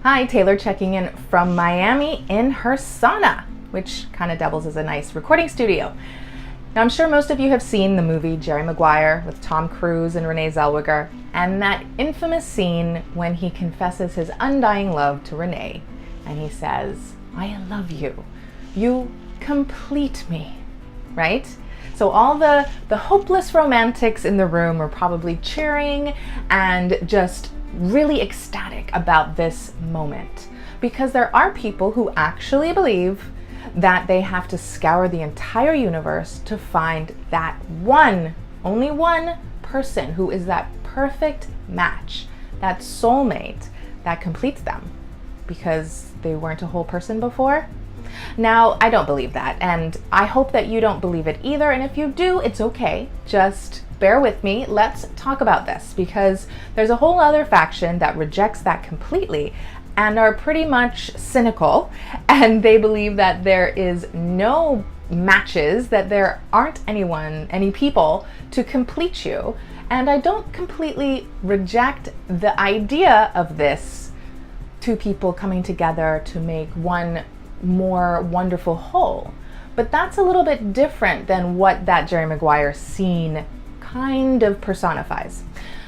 Hi, Taylor checking in from Miami in her sauna, which kind of doubles as a nice recording studio. Now, I'm sure most of you have seen the movie Jerry Maguire with Tom Cruise and Renee Zellweger, and that infamous scene when he confesses his undying love to Renee, and he says, "I love you. You complete me," right? So all the hopeless romantics in the room are probably cheering and just really ecstatic about this moment, because there are people who actually believe that they have to scour the entire universe to find that one, only one person who is that perfect match, that soulmate that completes them, because they weren't a whole person before. Now, I don't believe that, and I hope that you don't believe it either, and if you do, it's okay. Just bear with me. Let's talk about this, because there's a whole other faction that rejects that completely and are pretty much cynical, and they believe that there is no matches, that there aren't any people to complete you. And I don't completely reject the idea of this, two people coming together to make one more wonderful whole. But that's a little bit different than what that Jerry Maguire scene kind of personifies.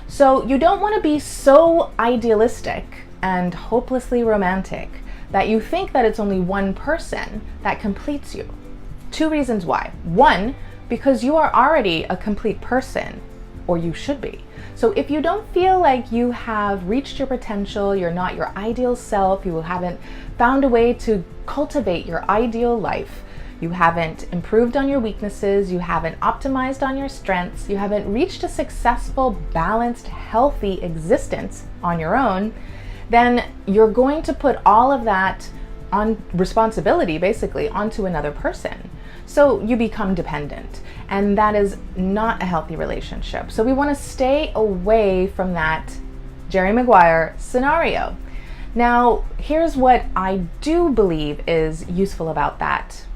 So you don't want to be so idealistic and hopelessly romantic that you think that it's only one person that completes you. Two reasons why. One, because you are already a complete person, or you should be. So if you don't feel like you have reached your potential, you're not your ideal self, you haven't found a way to cultivate your ideal life, you haven't improved on your weaknesses, you haven't optimized on your strengths, you haven't reached a successful, balanced, healthy existence on your own, then you're going to put all of that on responsibility, basically, onto another person. So you become dependent, and that is not a healthy relationship. So we want to stay away from that Jerry Maguire scenario. Now, here's what I do believe is useful about that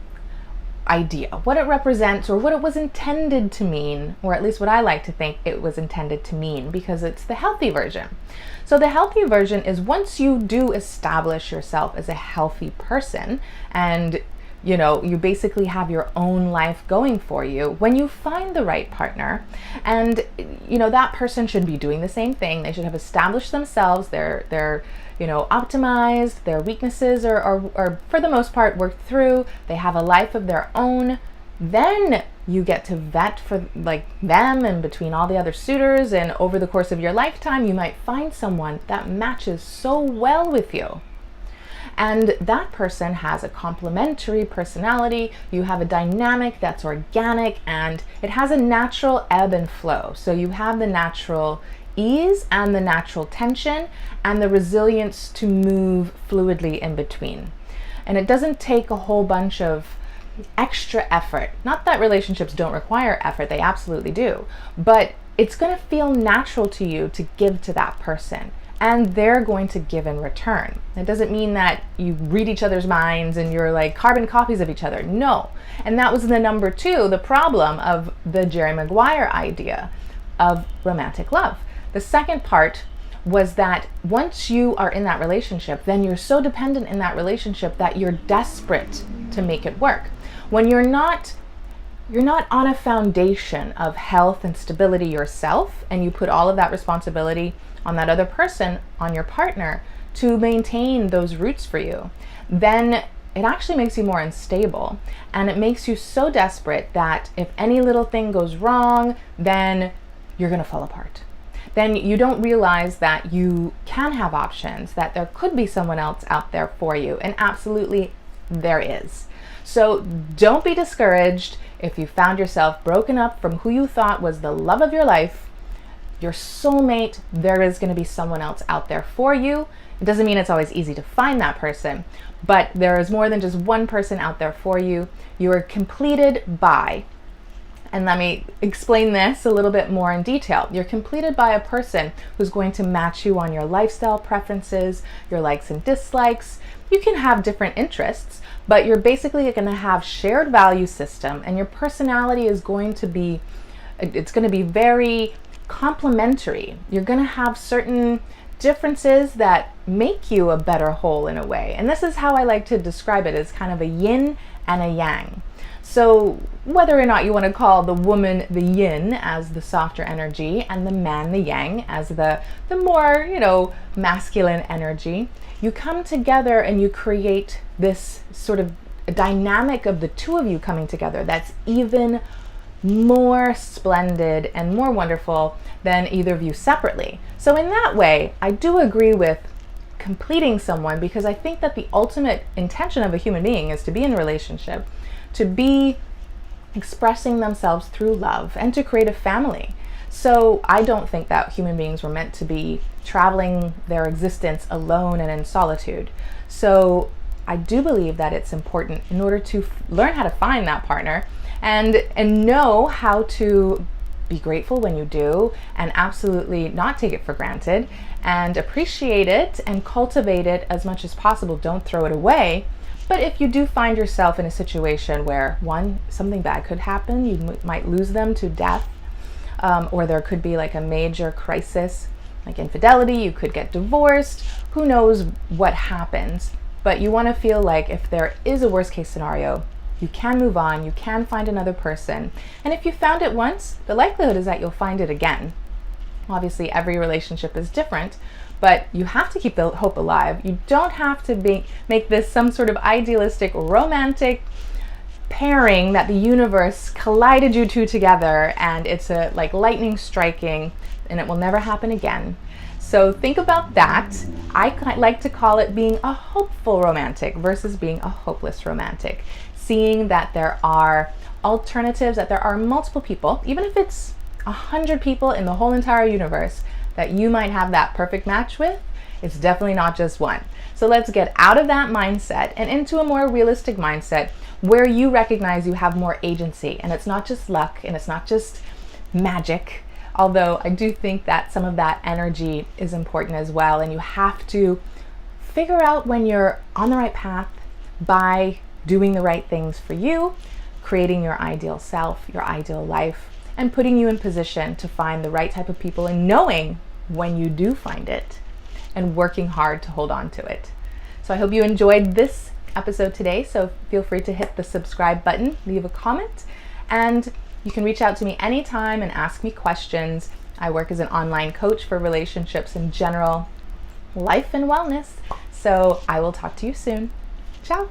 idea, what it represents, or what it was intended to mean, or at least what I like to think it was intended to mean, because it's the healthy version. So the healthy version is, once you do establish yourself as a healthy person, and you basically have your own life going for you, when you find the right partner, and that person should be doing the same thing. They should have established themselves, they're optimized, their weaknesses are for the most part worked through, they have a life of their own. Then you get to vet for them and between all the other suitors, and over the course of your lifetime you might find someone that matches so well with you. And that person has a complementary personality, you have a dynamic that's organic, and it has a natural ebb and flow. So you have the natural ease and the natural tension and the resilience to move fluidly in between. And it doesn't take a whole bunch of extra effort. Not that relationships don't require effort, they absolutely do. But it's going to feel natural to you to give to that person, and they're going to give in return. It doesn't mean that you read each other's minds and you're like carbon copies of each other. No. And that was the number two, the problem of the Jerry Maguire idea of romantic love. The second part was that once you are in that relationship, then you're so dependent in that relationship that you're desperate to make it work. When you're not on a foundation of health and stability yourself, and you put all of that responsibility on that other person, on your partner, to maintain those roots for you, then it actually makes you more unstable, and it makes you so desperate that if any little thing goes wrong, then you're going to fall apart. Then you don't realize that you can have options, that there could be someone else out there for you, and absolutely there is. So don't be discouraged if you found yourself broken up from who you thought was the love of your life, your soulmate. There is going to be someone else out there for you. It doesn't mean it's always easy to find that person, but there is more than just one person out there for you. You are completed by, and let me explain this a little bit more in detail. You're completed by a person who's going to match you on your lifestyle preferences, your likes and dislikes. You can have different interests, but you're basically going to have shared value system, and your personality is going to be, it's going to be very complementary. You're going to have certain differences that make you a better whole in a way. And this is how I like to describe it, as kind of a yin and a yang. So whether or not you want to call the woman the yin as the softer energy and the man the yang as the more, masculine energy, you come together and you create this sort of dynamic of the two of you coming together that's even more splendid and more wonderful than either of you separately. So in that way, I do agree with completing someone, because I think that the ultimate intention of a human being is to be in a relationship, to be expressing themselves through love, and to create a family. So I don't think that human beings were meant to be traveling their existence alone and in solitude. So I do believe that it's important, in order to learn how to find that partner and know how to be grateful when you do, and absolutely not take it for granted, and appreciate it and cultivate it as much as possible. Don't throw it away. But if you do find yourself in a situation where, one, something bad could happen, you might lose them to death, or there could be like a major crisis, like infidelity, you could get divorced, who knows what happens. But you want to feel like if there is a worst case scenario, you can move on, you can find another person. And if you found it once, the likelihood is that you'll find it again. Obviously, every relationship is different, but you have to keep the hope alive. You don't have to make this some sort of idealistic, romantic pairing that the universe collided you two together and it's a like lightning striking and it will never happen again. So think about that. I like to call it being a hopeful romantic versus being a hopeless romantic. Seeing that there are alternatives, that there are multiple people, even if it's 100 people in the whole entire universe that you might have that perfect match with, it's definitely not just one. So let's get out of that mindset and into a more realistic mindset where you recognize you have more agency, and it's not just luck and it's not just magic. Although I do think that some of that energy is important as well, and you have to figure out when you're on the right path by doing the right things for you, creating your ideal self, your ideal life, and putting you in position to find the right type of people, and knowing when you do find it and working hard to hold on to it. So I hope you enjoyed this episode today. So feel free to hit the subscribe button, leave a comment, and you can reach out to me anytime and ask me questions. I work as an online coach for relationships in general, life and wellness. So I will talk to you soon. Ciao.